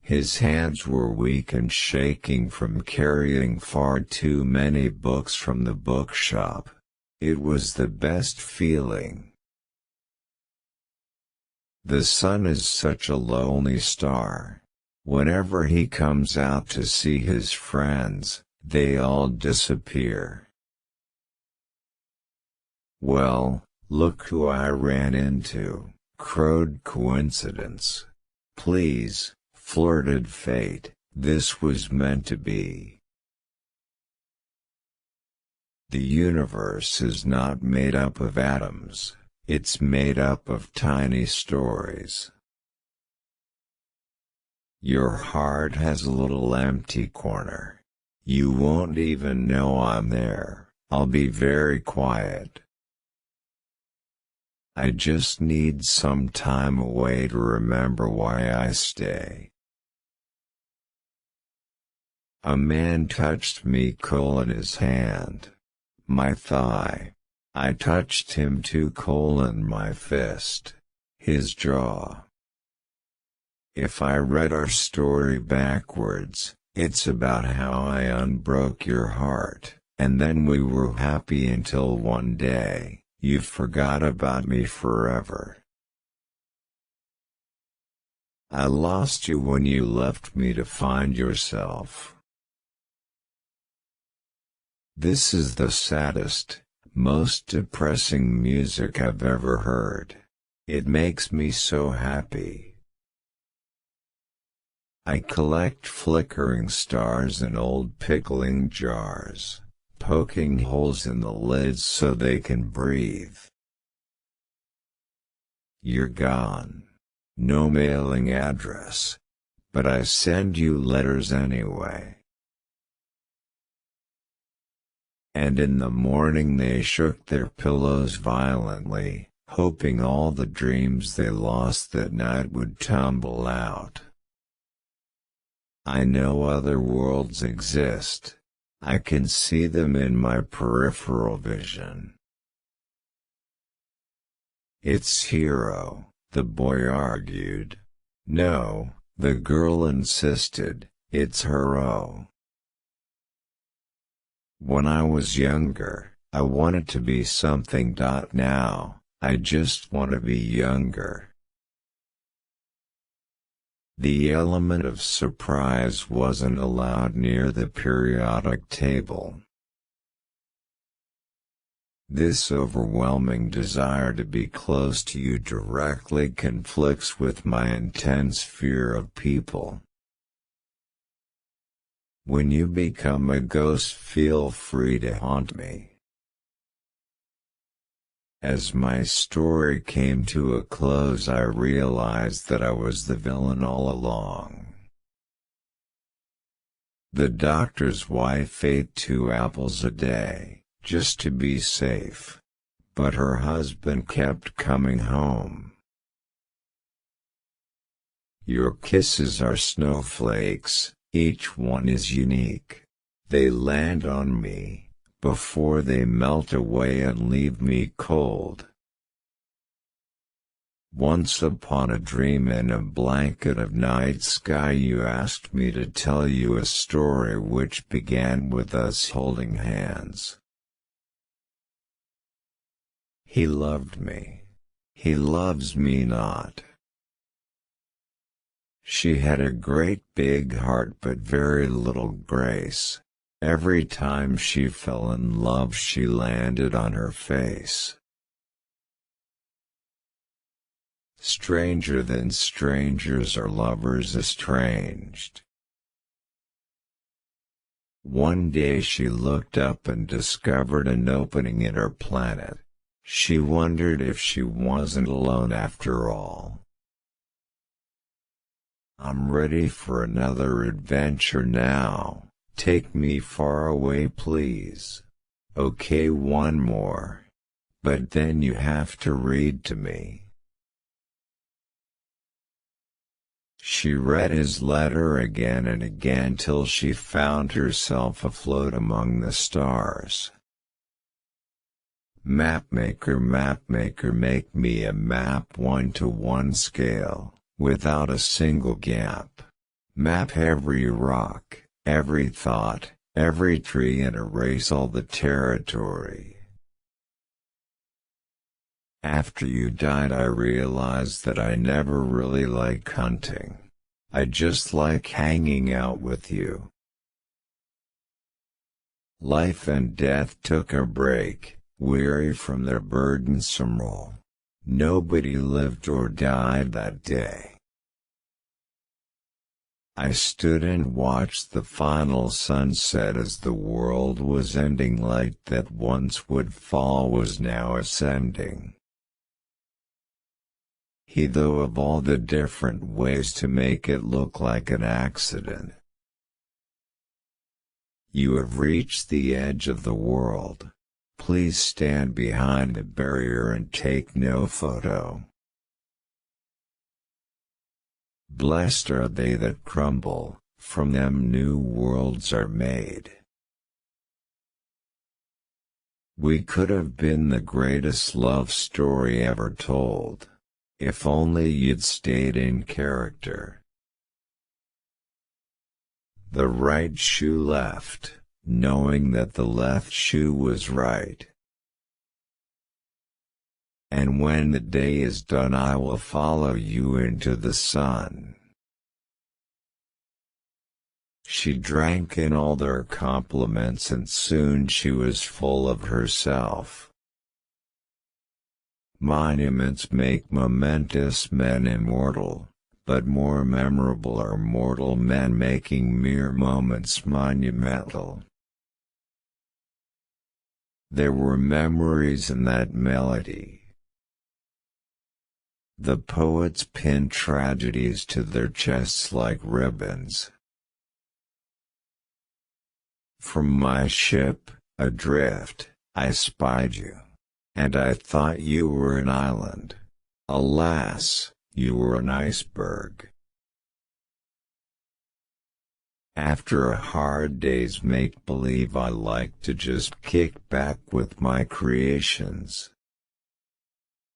His hands were weak and shaking from carrying far too many books from the bookshop. It was the best feeling. The sun is such a lonely star. Whenever he comes out to see his friends, they all disappear. Well, look who I ran into, crowed coincidence. Please, flirted fate, this was meant to be. The universe is not made up of atoms, it's made up of tiny stories. Your heart has a little empty corner. You won't even know I'm there. I'll be very quiet. I just need some time away to remember why I stay. A man touched me in his hand. My thigh. I touched him too my fist. His jaw. If I read our story backwards, it's about how I unbroke your heart, and then we were happy until one day, you forgot about me forever. I lost you when you left me to find yourself. This is the saddest, most depressing music I've ever heard. It makes me so happy. I collect flickering stars in old pickling jars, poking holes in the lids so they can breathe. You're gone. No mailing address. But I send you letters anyway. And in the morning they shook their pillows violently, hoping all the dreams they lost that night would tumble out. I know other worlds exist. I can see them in my peripheral vision. It's Hero, the boy argued. No, the girl insisted, it's Hero. When I was younger, I wanted to be something. Now, I just want to be younger. The element of surprise wasn't allowed near the periodic table. This overwhelming desire to be close to you directly conflicts with my intense fear of people. When you become a ghost, feel free to haunt me. As my story came to a close, I realized that I was the villain all along. The doctor's wife ate 2 apples a day, just to be safe. But her husband kept coming home. Your kisses are snowflakes, each one is unique. They land on me before they melt away and leave me cold. Once upon a dream in a blanket of night sky, you asked me to tell you a story which began with us holding hands. He loved me. He loves me not. She had a great big heart but very little grace. Every time she fell in love, she landed on her face. Stranger than strangers are lovers estranged. One day she looked up and discovered an opening in her planet. She wondered if she wasn't alone after all. I'm ready for another adventure now. Take me far away, please. Okay, one more. But then you have to read to me. She read his letter again and again till she found herself afloat among the stars. Mapmaker, mapmaker, make me a map 1:1 scale, without a single gap. Map every rock, every thought, every tree and erase all the territory. After you died I realized that I never really liked hunting. I just like hanging out with you. Life and death took a break, weary from their burdensome role. Nobody lived or died that day. I stood and watched the final sunset as the world was ending. Light that once would fall was now ascending. He thought of all the different ways to make it look like an accident. You have reached the edge of the world. Please stand behind the barrier and take no photo. Blessed are they that crumble, from them new worlds are made. We could have been the greatest love story ever told, if only you'd stayed in character. The right shoe left, knowing that the left shoe was right. And when the day is done I will follow you into the sun. She drank in all their compliments and soon she was full of herself. Monuments make momentous men immortal, but more memorable are mortal men making mere moments monumental. There were memories in that melody. The poets pinned tragedies to their chests like ribbons. From my ship, adrift, I spied you, and I thought you were an island. Alas, you were an iceberg. After a hard day's make-believe I like to just kick back with my creations.